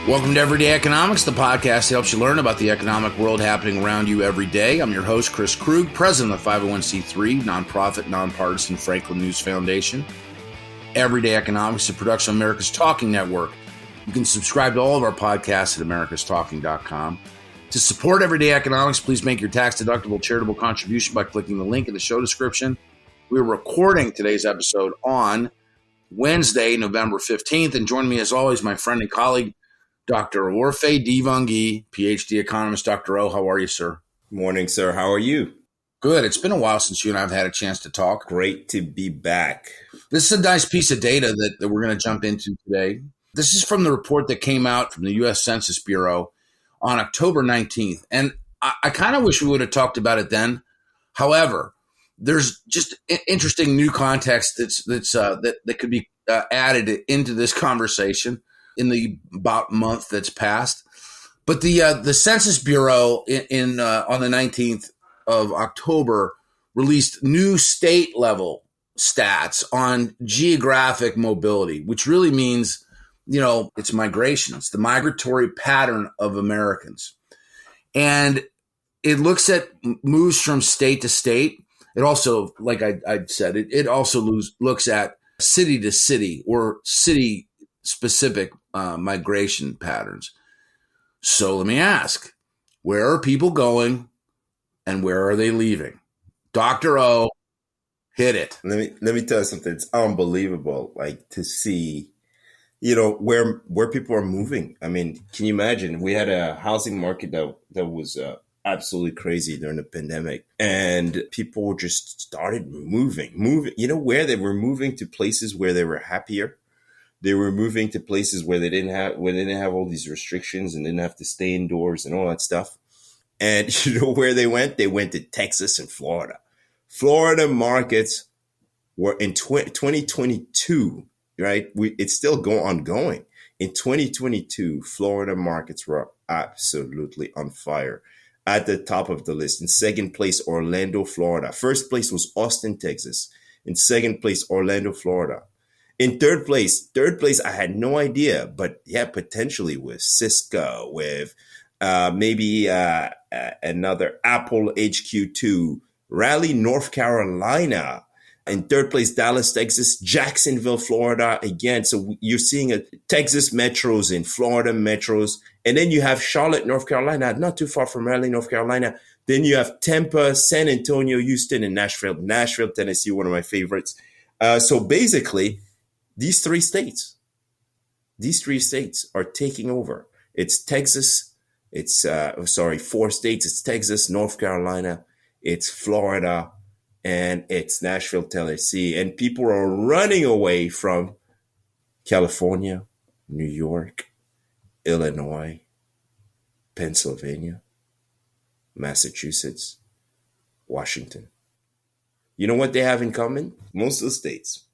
Welcome to Everyday Economics, the podcast that helps you learn about the economic world happening around you every day. I'm your host, Chris Krug, president of the 501c3 nonprofit, nonpartisan Franklin News Foundation. Everyday Economics is a production of America's Talking Network. You can subscribe to all of our podcasts at americastalking.com. To support Everyday Economics, please make your tax-deductible charitable contribution by clicking the link in the show description. We're recording today's episode on Wednesday, November 15th, and joining me as always, my friend and colleague, Dr. Orphe Divounguy, PhD economist. Dr. O, how are you, sir? Morning, sir. How are you? Good. It's been a while since you and I have had a chance to talk. Great to be back. This is a nice piece of data that we're going to jump into today. This is from the report that came out from the U.S. Census Bureau on October 19th. And I kind of wish we would have talked about it then. However, there's just interesting new context that could be added into this conversation in the about month that's passed. But the Census Bureau on the 19th of October released new state level stats on geographic mobility, which really means, it's migration. It's the migratory pattern of Americans. And it looks at moves from state to state. It also, like I said, it also looks at city to city or city specific migration patterns. So let me ask, where are people going and where are they leaving? Dr. O, hit it. Let me tell you something. It's unbelievable, to see, where people are moving. I mean, can you imagine? We had a housing market that was absolutely crazy during the pandemic, and people just started moving. Where they were moving to places where they were happier. They were moving to places where they didn't have all these restrictions and didn't have to stay indoors and all that stuff. And where they went? They went to Texas and Florida. Florida markets were in 2022, right? It's still ongoing. In 2022, Florida markets were absolutely on fire. At the top of the list. In second place, Orlando, Florida. First place was Austin, Texas. In second place, Orlando, Florida. In third place, I had no idea, but yeah, potentially with Cisco, with maybe another Apple HQ2, Raleigh, North Carolina. In third place, Dallas, Texas, Jacksonville, Florida. Again, so you're seeing Texas metros and Florida metros. And then you have Charlotte, North Carolina, not too far from Raleigh, North Carolina. Then you have Tampa, San Antonio, Houston, and Nashville, Tennessee, one of my favorites. So basically, these three states are taking over. It's Texas. It's, four states. It's Texas, North Carolina. It's Florida. And it's Nashville, Tennessee. And people are running away from California, New York, Illinois, Pennsylvania, Massachusetts, Washington. You know what they have in common? Most of the states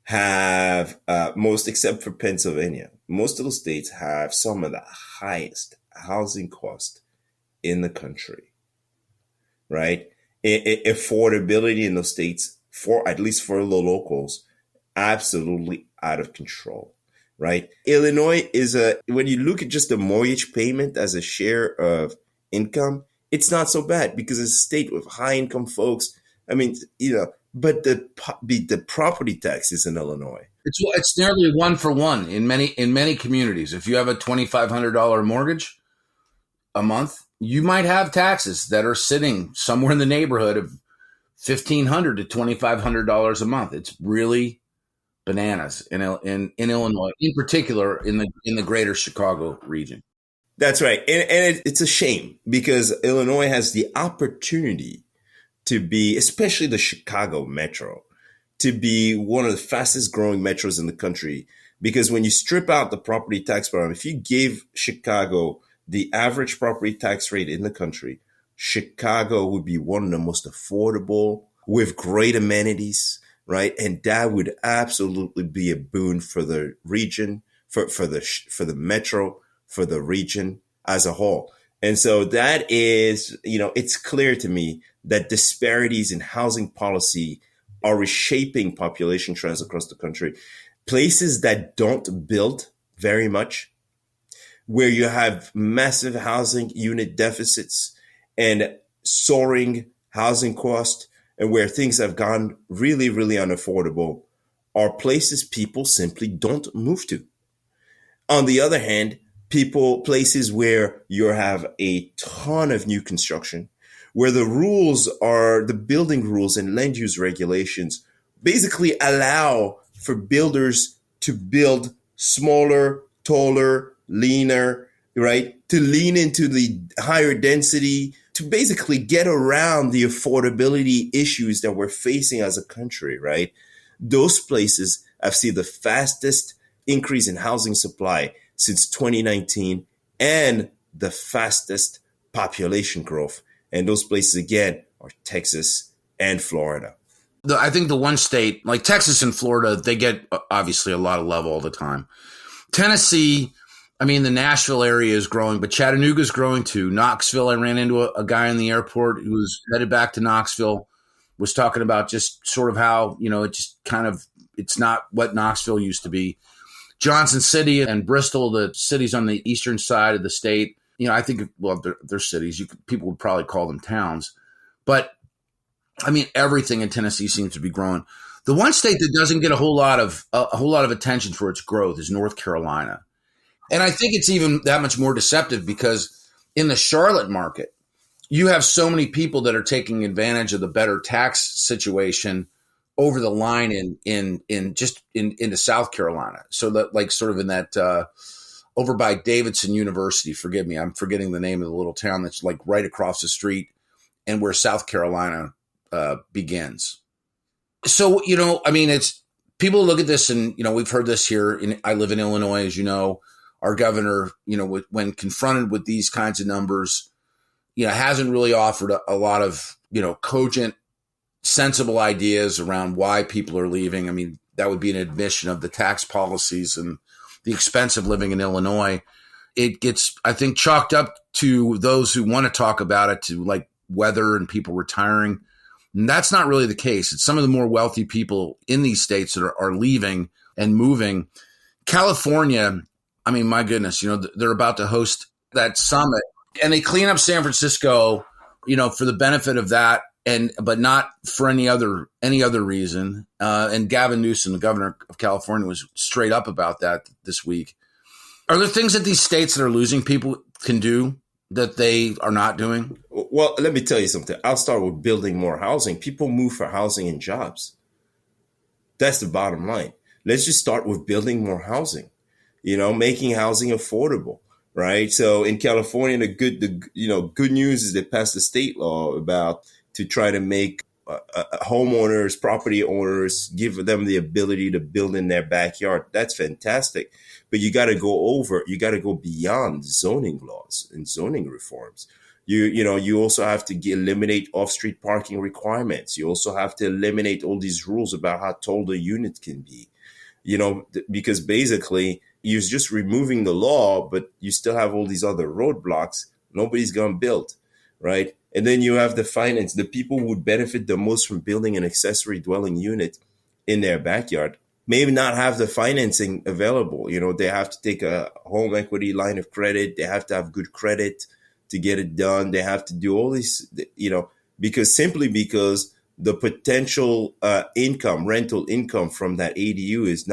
have, most except for Pennsylvania, most of the states have some of the highest housing costs in the country, right? Affordability in those states, at least for the locals, absolutely out of control, right? Illinois when you look at just the mortgage payment as a share of income, it's not so bad because it's a state with high income folks. I mean, but the property taxes in Illinois. It's nearly 1-for-1 in many communities. If you have a $2,500 mortgage a month, you might have taxes that are sitting somewhere in the neighborhood of $1,500 to $2,500 a month. It's really bananas in Illinois, in particular in the greater Chicago region. That's right. And it's a shame because Illinois has the opportunity to be, especially the Chicago metro, to be one of the fastest growing metros in the country. Because when you strip out the property tax program, if you gave Chicago the average property tax rate in the country, Chicago would be one of the most affordable with great amenities, right? And that would absolutely be a boon for the region, for the metro, for the region as a whole. And so that is, it's clear to me that disparities in housing policy are reshaping population trends across the country. Places that don't build very much where you have massive housing unit deficits and soaring housing costs, and where things have gone really, really unaffordable, are places people simply don't move to. On the other hand, places where you have a ton of new construction, where the building rules and land use regulations basically allow for builders to build smaller, taller, leaner, right? To lean into the higher density, to basically get around the affordability issues that we're facing as a country, right? Those places have seen the fastest increase in housing supply since 2019 and the fastest population growth. And those places, again, are Texas and Florida. I think the one state, like Texas and Florida, they get obviously a lot of love all the time. Tennessee, I mean, the Nashville area is growing, but Chattanooga is growing too. Knoxville, I ran into a guy in the airport who was headed back to Knoxville, was talking about just sort of how, it just kind of, it's not what Knoxville used to be. Johnson City and Bristol, the cities on the eastern side of the state, I think, well, they're cities. People would probably call them towns. But, I mean, everything in Tennessee seems to be growing. The one state that doesn't get a whole lot of attention for its growth is North Carolina. And I think it's even that much more deceptive because in the Charlotte market, you have so many people that are taking advantage of the better tax situation over the line into South Carolina. So that, like, sort of in that over by Davidson University, forgive me, I'm forgetting the name of the little town that's like right across the street and where South Carolina begins. So, I mean, it's people look at this and, we've heard this here. I live in Illinois, as you know. Our governor, when confronted with these kinds of numbers, hasn't really offered a lot of, cogent, sensible ideas around why people are leaving. I mean, that would be an admission of the tax policies and the expense of living in Illinois. It gets, I think, chalked up to those who want to talk about it, to like weather and people retiring. And that's not really the case. It's some of the more wealthy people in these states that are leaving and moving. California, I mean, my goodness, they're about to host that summit and they clean up San Francisco, for the benefit of that, but not for any other reason. And Gavin Newsom, the governor of California, was straight up about that this week. Are there things that these states that are losing people can do that they are not doing? Well, let me tell you something. I'll start with building more housing. People move for housing and jobs. That's the bottom line. Let's just start with building more housing. Making housing affordable, right? So in California, the good news is they passed a state law to try to make homeowners, property owners, give them the ability to build in their backyard. That's fantastic. But you got to go beyond zoning laws and zoning reforms. You also have to eliminate off-street parking requirements. You also have to eliminate all these rules about how tall the unit can be, because basically you're just removing the law, but you still have all these other roadblocks. Nobody's going to build, right? And then you have the finance. The people who would benefit the most from building an accessory dwelling unit in their backyard maybe not have the financing available. They have to take a home equity line of credit. They have to have good credit to get it done. They have to do all these, because the potential rental income from that ADU is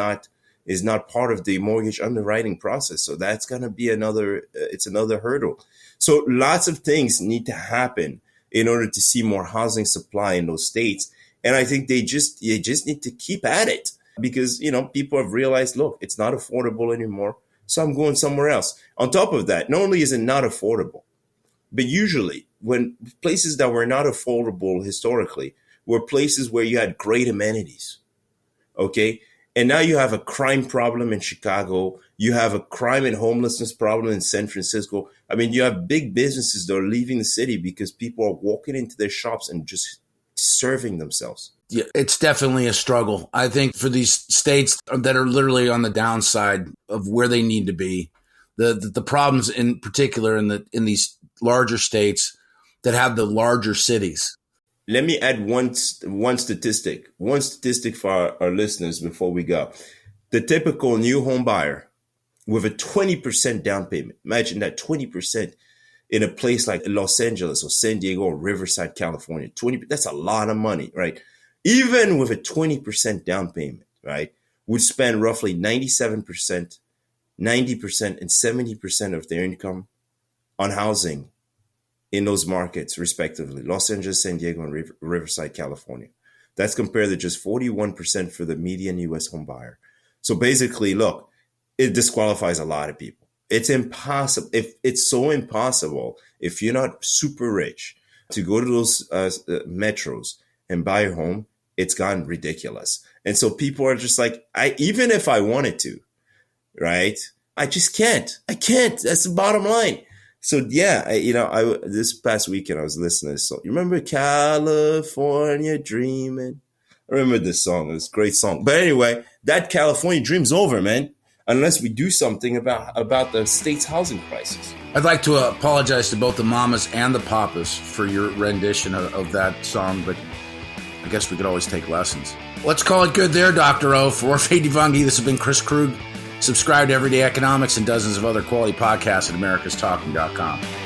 not part of the mortgage underwriting process. So that's going to be another hurdle. So lots of things need to happen in order to see more housing supply in those states. And I think they just need to keep at it because, people have realized, look, it's not affordable anymore. So I'm going somewhere else. On top of that, not only is it not affordable, but usually when places that were not affordable historically were places where you had great amenities. Okay. And now you have a crime problem in Chicago. You have a crime and homelessness problem in San Francisco. I mean, you have big businesses that are leaving the city because people are walking into their shops and just serving themselves. Yeah, it's definitely a struggle. I think for these states that are literally on the downside of where they need to be, the problems in particular in these larger states that have the larger cities. Let me add one statistic for our listeners before we go. The typical new home buyer with a 20% down payment. Imagine that 20% in a place like Los Angeles or San Diego or Riverside, California. 20, that's a lot of money, right? Even with a 20% down payment, right, would spend roughly 97%, 90%, and 70% of their income on housing in those markets, respectively, Los Angeles, San Diego, and Riverside, California. That's compared to just 41% for the median U.S. home buyer. So basically, look, it disqualifies a lot of people. It's impossible. It's so impossible if you're not super rich to go to those metros and buy a home. It's gotten ridiculous. And so people are just like, even if I wanted to, right, I just can't. I can't. That's the bottom line. So yeah, this past weekend I was listening to this song. You remember California Dreaming? I remember this song. It's a great song. But anyway, that California dream's over, man. Unless we do something about the state's housing crisis. I'd like to apologize to both the mamas and the papas for your rendition of that song, but I guess we could always take lessons. Let's call it good there, Dr. O. For Orphe Divounguy, this has been Chris Krug. Subscribe to Everyday Economics and dozens of other quality podcasts at americastalking.com.